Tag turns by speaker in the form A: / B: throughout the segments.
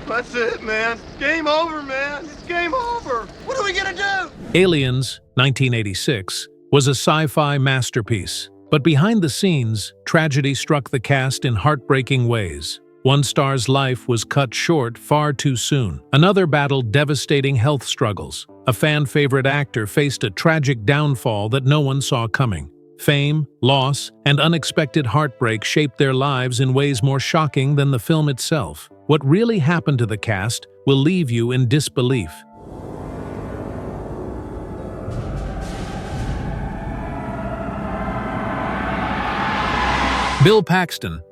A: That's it, man. Game over, man. It's game over. What are we gonna do?
B: Aliens, 1986, was a sci-fi masterpiece. But behind the scenes, tragedy struck the cast in heartbreaking ways. One star's life was cut short far too soon. Another battled devastating health struggles. A fan-favorite actor faced a tragic downfall that no one saw coming. Fame, loss, and unexpected heartbreak shaped their lives in ways more shocking than the film itself. What really happened to the cast will leave you in disbelief. Bill Paxton.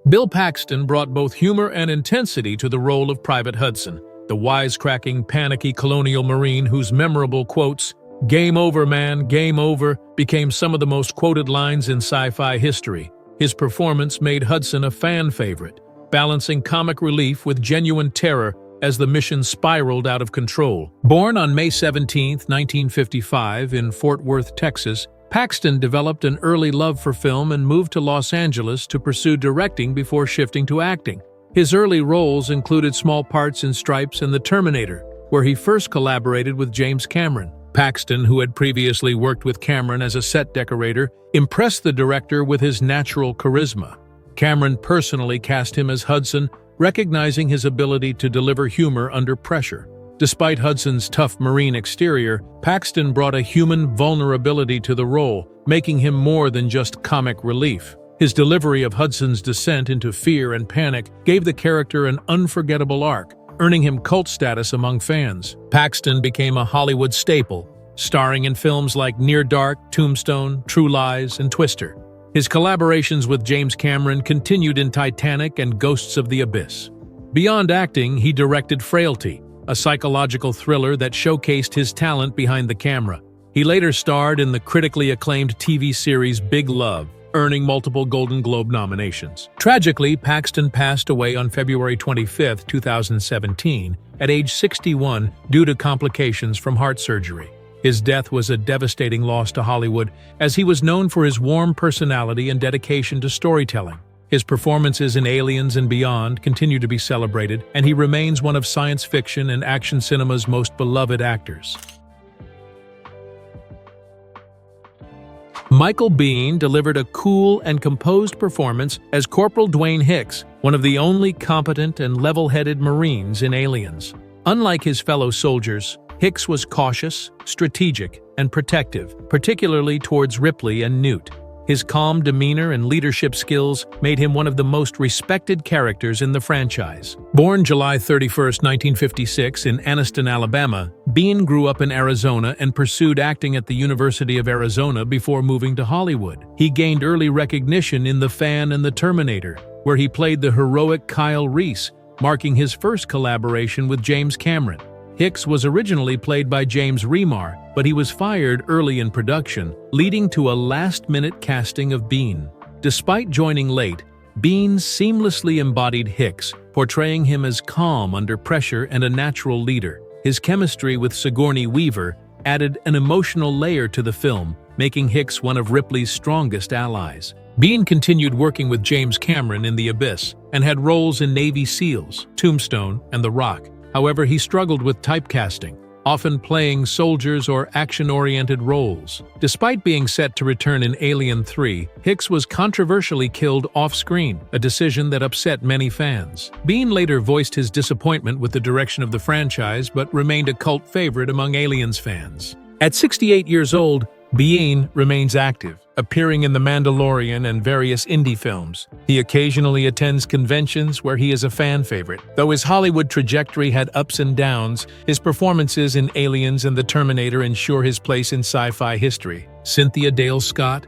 B: Bill Paxton brought both humor and intensity to the role of Private Hudson, the wisecracking, panicky colonial marine whose memorable quotes, "Game over, man, game over," became some of the most quoted lines in sci-fi history. His performance made Hudson a fan favorite, balancing comic relief with genuine terror as the mission spiraled out of control. Born on May 17, 1955, in Fort Worth, Texas, Paxton developed an early love for film and moved to Los Angeles to pursue directing before shifting to acting. His early roles included small parts in Stripes and The Terminator, where he first collaborated with James Cameron. Paxton, who had previously worked with Cameron as a set decorator, impressed the director with his natural charisma. Cameron personally cast him as Hudson, recognizing his ability to deliver humor under pressure. Despite Hudson's tough marine exterior, Paxton brought a human vulnerability to the role, making him more than just comic relief. His delivery of Hudson's descent into fear and panic gave the character an unforgettable arc, earning him cult status among fans. Paxton became a Hollywood staple, starring in films like Near Dark, Tombstone, True Lies, and Twister. His collaborations with James Cameron continued in Titanic and Ghosts of the Abyss. Beyond acting, he directed Frailty, a psychological thriller that showcased his talent behind the camera. He later starred in the critically acclaimed TV series Big Love, earning multiple Golden Globe nominations. Tragically, Paxton passed away on February 25, 2017, at age 61 due to complications from heart surgery. His death was a devastating loss to Hollywood, as he was known for his warm personality and dedication to storytelling. His performances in Aliens and Beyond continue to be celebrated, and he remains one of science fiction and action cinema's most beloved actors. Michael Biehn delivered a cool and composed performance as Corporal Dwayne Hicks, one of the only competent and level-headed Marines in Aliens. Unlike his fellow soldiers, Hicks was cautious, strategic, and protective, particularly towards Ripley and Newt. His calm demeanor and leadership skills made him one of the most respected characters in the franchise. Born July 31, 1956 in Anniston, Alabama, Biehn grew up in Arizona and pursued acting at the University of Arizona before moving to Hollywood. He gained early recognition in The Fan and The Terminator, where he played the heroic Kyle Reese, marking his first collaboration with James Cameron. Hicks was originally played by James Remar, but he was fired early in production, leading to a last-minute casting of Biehn. Despite joining late, Biehn seamlessly embodied Hicks, portraying him as calm under pressure and a natural leader. His chemistry with Sigourney Weaver added an emotional layer to the film, making Hicks one of Ripley's strongest allies. Biehn continued working with James Cameron in The Abyss and had roles in Navy SEALs, Tombstone, and The Rock. However, he struggled with typecasting, often playing soldiers or action-oriented roles. Despite being set to return in Alien 3, Hicks was controversially killed off-screen, a decision that upset many fans. Biehn later voiced his disappointment with the direction of the franchise, but remained a cult favorite among Aliens fans. At 68 years old, Biehn remains active, appearing in The Mandalorian and various indie films. He occasionally attends conventions where he is a fan favorite. Though his Hollywood trajectory had ups and downs, his performances in Aliens and The Terminator ensure his place in sci-fi history. Cynthia Dale Scott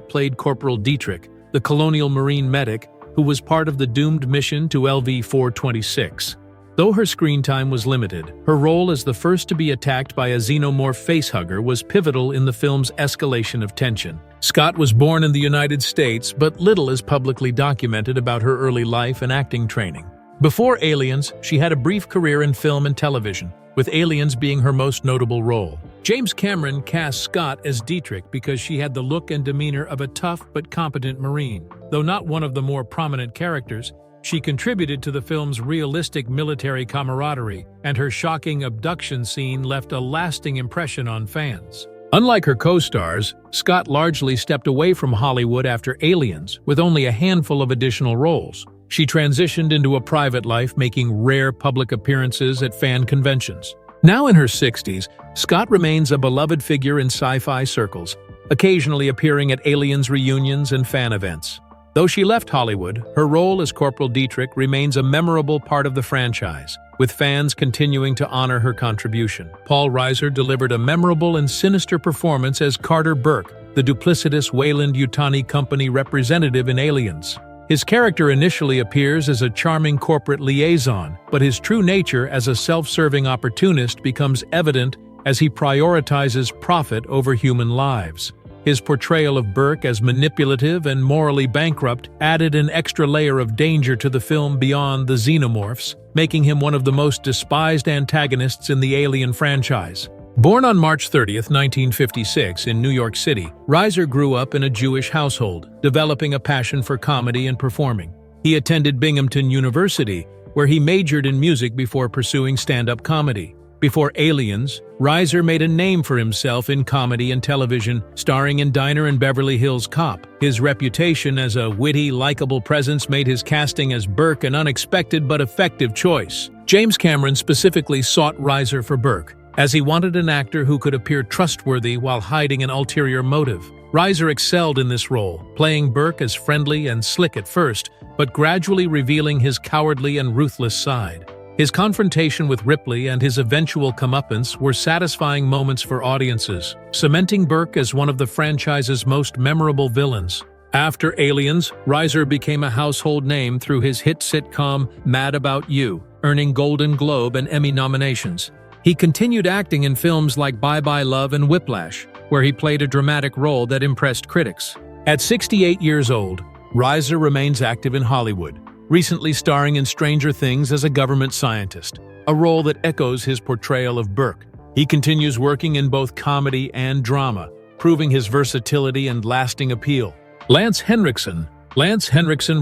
B: played Corporal Dietrich, the colonial marine medic who was part of the doomed mission to LV-426. Though her screen time was limited, her role as the first to be attacked by a xenomorph facehugger was pivotal in the film's escalation of tension. Scott was born in the United States, but little is publicly documented about her early life and acting training. Before Aliens, she had a brief career in film and television, with Aliens being her most notable role. James Cameron cast Scott as Dietrich because she had the look and demeanor of a tough but competent Marine. Though not one of the more prominent characters, She contributed to the film's realistic military camaraderie, and her shocking abduction scene left a lasting impression on fans. Unlike her co-stars, Scott largely stepped away from Hollywood after Aliens, with only a handful of additional roles. She transitioned into a private life, making rare public appearances at fan conventions. Now in her 60s, Scott remains a beloved figure in sci-fi circles, occasionally appearing at Aliens reunions and fan events. Though she left Hollywood, her role as Corporal Dietrich remains a memorable part of the franchise, with fans continuing to honor her contribution. Paul Reiser delivered a memorable and sinister performance as Carter Burke, the duplicitous Weyland-Yutani Company representative in Aliens. His character initially appears as a charming corporate liaison, but his true nature as a self-serving opportunist becomes evident as he prioritizes profit over human lives. His portrayal of Burke as manipulative and morally bankrupt added an extra layer of danger to the film beyond the xenomorphs, making him one of the most despised antagonists in the Alien franchise. Born on March 30, 1956, in New York City, Reiser grew up in a Jewish household, developing a passion for comedy and performing. He attended Binghamton University, where he majored in music before pursuing stand-up comedy. Before Aliens, Reiser made a name for himself in comedy and television, starring in Diner and Beverly Hills Cop. His reputation as a witty, likable presence made his casting as Burke an unexpected but effective choice. James Cameron specifically sought Reiser for Burke, as he wanted an actor who could appear trustworthy while hiding an ulterior motive. Reiser excelled in this role, playing Burke as friendly and slick at first, but gradually revealing his cowardly and ruthless side. His confrontation with Ripley and his eventual comeuppance were satisfying moments for audiences, cementing Burke as one of the franchise's most memorable villains. After Aliens, Reiser became a household name through his hit sitcom Mad About You, earning Golden Globe and Emmy nominations. He continued acting in films like Bye Bye Love and Whiplash, where he played a dramatic role that impressed critics. At 68 years old, Reiser remains active in Hollywood, recently starring in Stranger Things as a government scientist, a role that echoes his portrayal of Burke. He continues working in both comedy and drama, proving his versatility and lasting appeal. Lance Henriksen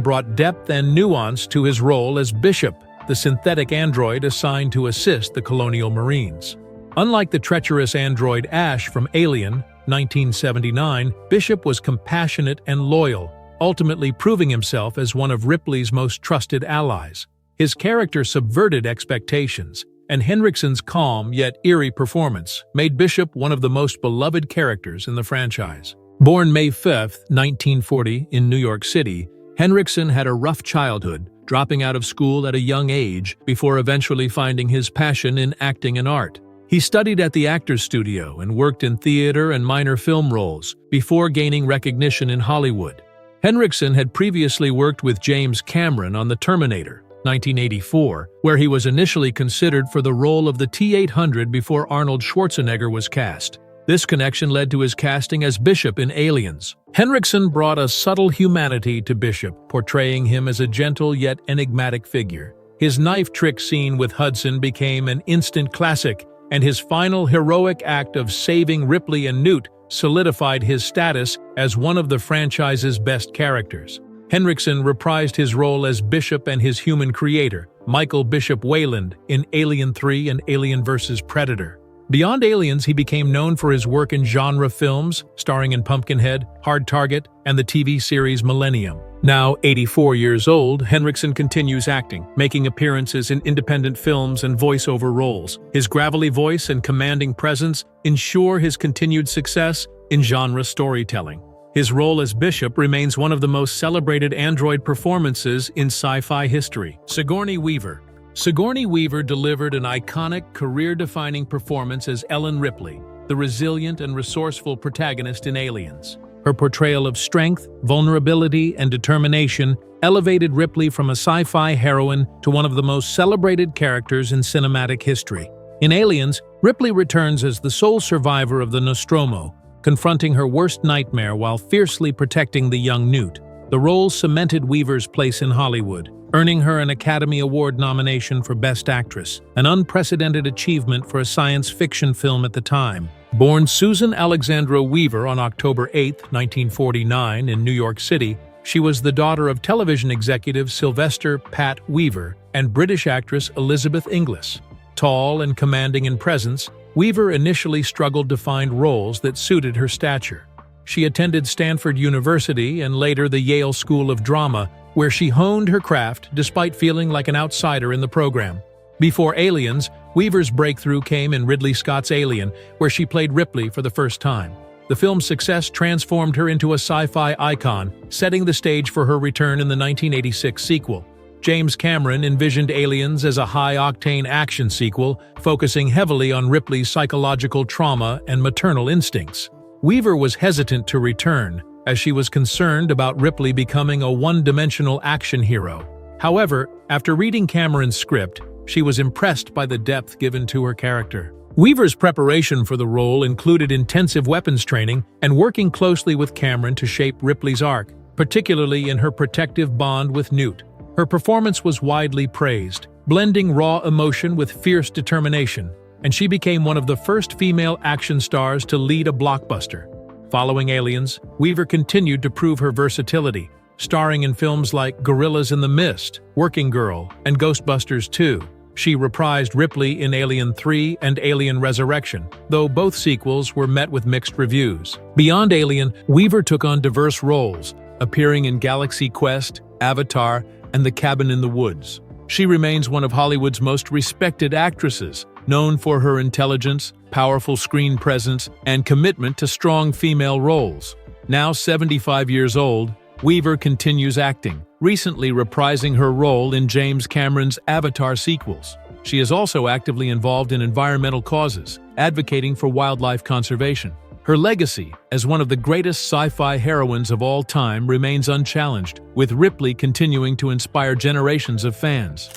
B: brought depth and nuance to his role as Bishop, the synthetic android assigned to assist the Colonial Marines. Unlike the treacherous android Ash from Alien, 1979, Bishop was compassionate and loyal, ultimately proving himself as one of Ripley's most trusted allies. His character subverted expectations, and Henriksen's calm yet eerie performance made Bishop one of the most beloved characters in the franchise. Born May 5, 1940, in New York City, Henriksen had a rough childhood, dropping out of school at a young age before eventually finding his passion in acting and art. He studied at the Actors Studio and worked in theater and minor film roles before gaining recognition in Hollywood. Henriksen had previously worked with James Cameron on The Terminator, 1984, where he was initially considered for the role of the T-800 before Arnold Schwarzenegger was cast. This connection led to his casting as Bishop in Aliens. Henriksen brought a subtle humanity to Bishop, portraying him as a gentle yet enigmatic figure. His knife trick scene with Hudson became an instant classic, and his final heroic act of saving Ripley and Newt solidified his status as one of the franchise's best characters. Henriksen reprised his role as Bishop and his human creator, Michael Bishop Weyland, in Alien 3 and Alien vs. Predator. Beyond Aliens, he became known for his work in genre films, starring in Pumpkinhead, Hard Target, and the TV series Millennium. Now 84 years old, Henriksen continues acting, making appearances in independent films and voiceover roles. His gravelly voice and commanding presence ensure his continued success in genre storytelling. His role as Bishop remains one of the most celebrated android performances in sci-fi history. Sigourney Weaver delivered an iconic, career-defining performance as Ellen Ripley, the resilient and resourceful protagonist in Aliens. Her portrayal of strength, vulnerability, and determination elevated Ripley from a sci-fi heroine to one of the most celebrated characters in cinematic history. In Aliens, Ripley returns as the sole survivor of the Nostromo, confronting her worst nightmare while fiercely protecting the young Newt. The role cemented Weaver's place in Hollywood, earning her an Academy Award nomination for Best Actress, an unprecedented achievement for a science fiction film at the time. Born Susan Alexandra Weaver on October 8, 1949, in New York City, She was the daughter of television executive Sylvester "Pat" Weaver and British actress Elizabeth Inglis. Tall and commanding in presence, Weaver initially struggled to find roles that suited her stature. She attended Stanford University and later the Yale School of Drama, where she honed her craft despite feeling like an outsider in the program. Before Aliens, Weaver's breakthrough came in Ridley Scott's Alien, where she played Ripley for the first time. The film's success transformed her into a sci-fi icon, setting the stage for her return in the 1986 sequel. James Cameron envisioned Aliens as a high-octane action sequel, focusing heavily on Ripley's psychological trauma and maternal instincts. Weaver was hesitant to return, as she was concerned about Ripley becoming a one-dimensional action hero. However, after reading Cameron's script, she was impressed by the depth given to her character. Weaver's preparation for the role included intensive weapons training and working closely with Cameron to shape Ripley's arc, particularly in her protective bond with Newt. Her performance was widely praised, blending raw emotion with fierce determination, and she became one of the first female action stars to lead a blockbuster. Following Aliens, Weaver continued to prove her versatility, starring in films like Gorillas in the Mist, Working Girl, and Ghostbusters 2. She reprised Ripley in Alien 3 and Alien Resurrection, though both sequels were met with mixed reviews. Beyond Alien, Weaver took on diverse roles, appearing in Galaxy Quest, Avatar, and The Cabin in the Woods. She remains one of Hollywood's most respected actresses, known for her intelligence, powerful screen presence, and commitment to strong female roles. Now 75 years old, Weaver continues acting, recently reprising her role in James Cameron's Avatar sequels. She is also actively involved in environmental causes, advocating for wildlife conservation. Her legacy as one of the greatest sci-fi heroines of all time remains unchallenged, with Ripley continuing to inspire generations of fans.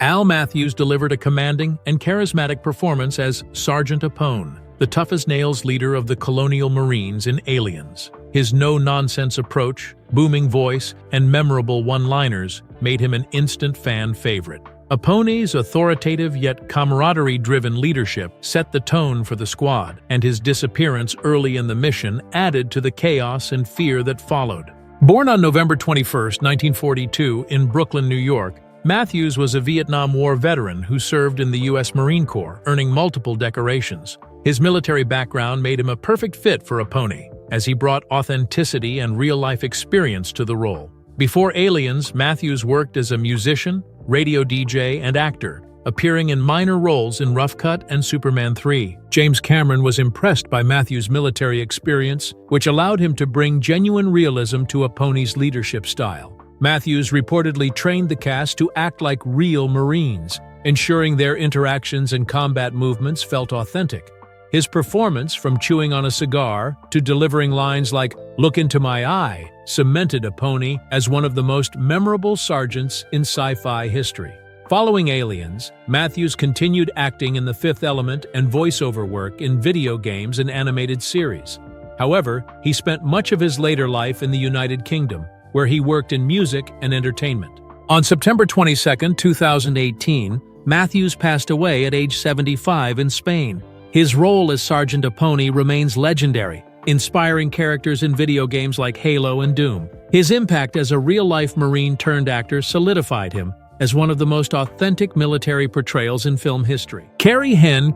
B: Al Matthews delivered a commanding and charismatic performance as Sergeant Apone, the tough-as-nails leader of the Colonial Marines in Aliens. His no-nonsense approach, booming voice, and memorable one-liners made him an instant fan favorite. Apone's authoritative yet camaraderie-driven leadership set the tone for the squad, and his disappearance early in the mission added to the chaos and fear that followed. Born on November 21, 1942, in Brooklyn, New York, Matthews was a Vietnam War veteran who served in the U.S. Marine Corps, earning multiple decorations. His military background made him a perfect fit for Apone, as he brought authenticity and real-life experience to the role. Before Aliens, Matthews worked as a musician, radio DJ, and actor, appearing in minor roles in Rough Cut and Superman 3. James Cameron was impressed by Matthews' military experience, which allowed him to bring genuine realism to Apone's leadership style. Matthews reportedly trained the cast to act like real Marines, ensuring their interactions and combat movements felt authentic. His performance, from chewing on a cigar to delivering lines like "Look into my eye," cemented Apone as one of the most memorable sergeants in sci-fi history. Following Aliens, Matthews continued acting in The Fifth Element and voiceover work in video games and animated series. However, he spent much of his later life in the United Kingdom, where he worked in music and entertainment. On September 22, 2018, Matthews passed away at age 75 in Spain. His role as Sergeant Apone remains legendary, inspiring characters in video games like Halo and Doom. His impact as a real-life Marine-turned-actor solidified him as one of the most authentic military portrayals in film history. Carrie Henn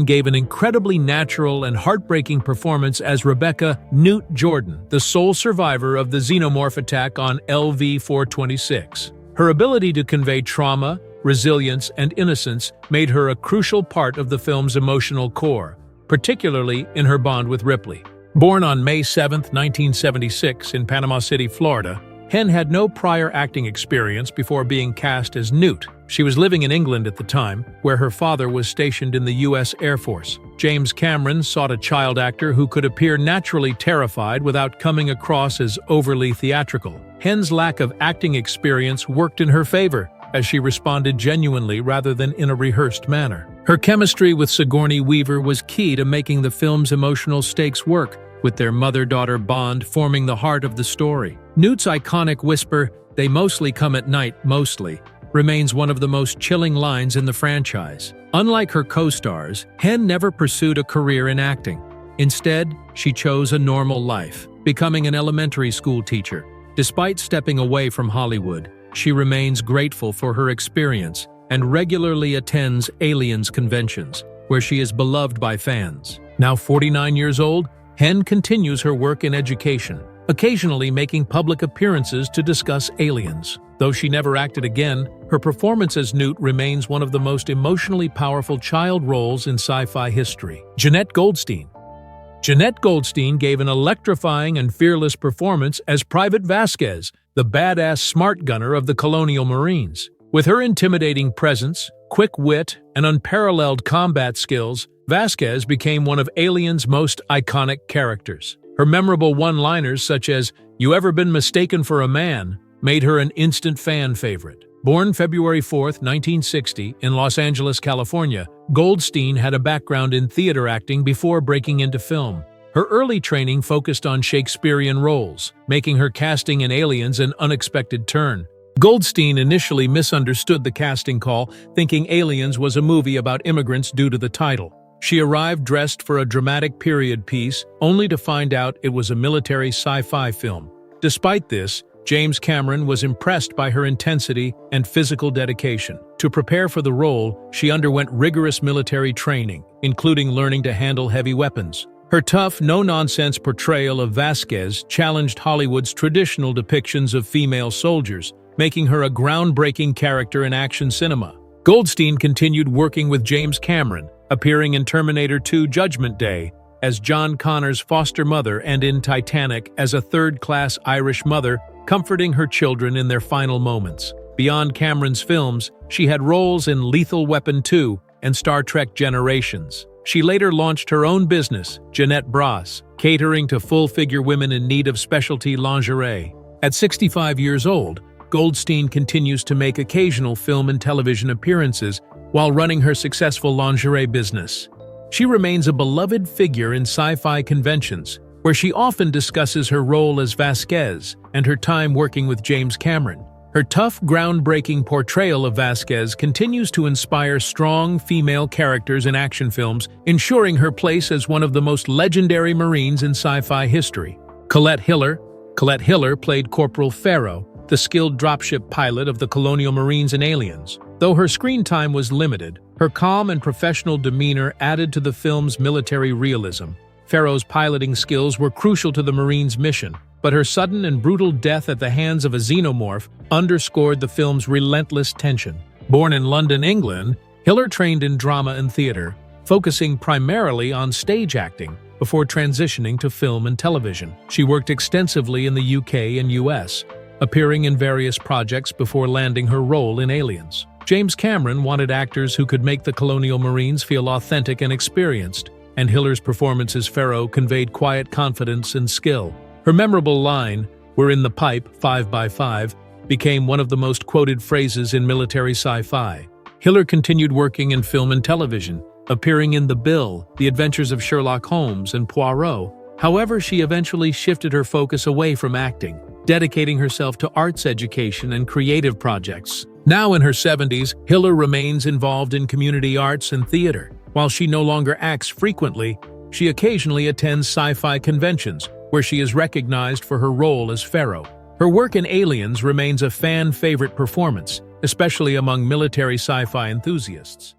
B: gave an incredibly natural and heartbreaking performance as Rebecca Newt Jordan, the sole survivor of the xenomorph attack on LV-426. Her ability to convey trauma, resilience, and innocence made her a crucial part of the film's emotional core, particularly in her bond with Ripley. Born on May 7, 1976, in Panama City, Florida, Henn had no prior acting experience before being cast as Newt. She was living in England at the time, where her father was stationed in the U.S. Air Force. James Cameron sought a child actor who could appear naturally terrified without coming across as overly theatrical. Henn's lack of acting experience worked in her favor, as she responded genuinely rather than in a rehearsed manner. Her chemistry with Sigourney Weaver was key to making the film's emotional stakes work, with their mother-daughter bond forming the heart of the story. Newt's iconic whisper, "They mostly come at night, mostly," remains one of the most chilling lines in the franchise. Unlike her co-stars, Henn never pursued a career in acting. Instead, she chose a normal life, becoming an elementary school teacher. Despite stepping away from Hollywood, she remains grateful for her experience and regularly attends Aliens conventions, where she is beloved by fans. Now 49 years old, Henn continues her work in education, occasionally making public appearances to discuss aliens. Though she never acted again, her performance as Newt remains one of the most emotionally powerful child roles in sci-fi history. Jenette Goldstein. Jenette Goldstein gave an electrifying and fearless performance as Private Vasquez, the badass smart gunner of the Colonial Marines. With her intimidating presence, quick wit, and unparalleled combat skills, Vasquez became one of Aliens' most iconic characters. Her memorable one-liners such as, "You ever been mistaken for a man?" made her an instant fan favorite. Born February 4, 1960, in Los Angeles, California, Goldstein had a background in theater acting before breaking into film. Her early training focused on Shakespearean roles, making her casting in Aliens an unexpected turn. Goldstein initially misunderstood the casting call, thinking Aliens was a movie about immigrants due to the title. She arrived dressed for a dramatic period piece, only to find out it was a military sci-fi film. Despite this, James Cameron was impressed by her intensity and physical dedication. To prepare for the role, she underwent rigorous military training, including learning to handle heavy weapons. Her tough, no-nonsense portrayal of Vasquez challenged Hollywood's traditional depictions of female soldiers, making her a groundbreaking character in action cinema. Goldstein continued working with James Cameron, appearing in Terminator 2: Judgment Day as John Connor's foster mother and in Titanic as a third-class Irish mother, comforting her children in their final moments. Beyond Cameron's films, she had roles in Lethal Weapon 2 and Star Trek Generations. She later launched her own business, Jenette Bras, catering to full-figure women in need of specialty lingerie. At 65 years old, Goldstein continues to make occasional film and television appearances while running her successful lingerie business. She remains a beloved figure in sci-fi conventions, where she often discusses her role as Vasquez and her time working with James Cameron. Her tough, groundbreaking portrayal of Vasquez continues to inspire strong female characters in action films, ensuring her place as one of the most legendary Marines in sci-fi history. Colette Hiller played Corporal Ferro, the skilled dropship pilot of the Colonial Marines in Aliens. Though her screen time was limited, her calm and professional demeanor added to the film's military realism. Ferro's piloting skills were crucial to the Marines' mission, but her sudden and brutal death at the hands of a xenomorph underscored the film's relentless tension. Born in London, England, Hiller trained in drama and theater, focusing primarily on stage acting before transitioning to film and television. She worked extensively in the UK and US, appearing in various projects before landing her role in Aliens. James Cameron wanted actors who could make the Colonial Marines feel authentic and experienced, and Hiller's performance as Ferro conveyed quiet confidence and skill. Her memorable line, "We're in the pipe, 5x5, became one of the most quoted phrases in military sci-fi. Hiller continued working in film and television, appearing in The Bill, The Adventures of Sherlock Holmes, and Poirot. However, she eventually shifted her focus away from acting, dedicating herself to arts education and creative projects. Now in her 70s, Hiller remains involved in community arts and theater. While she no longer acts frequently, she occasionally attends sci-fi conventions, where she is recognized for her role as Ferro. Her work in Aliens remains a fan-favorite performance, especially among military sci-fi enthusiasts.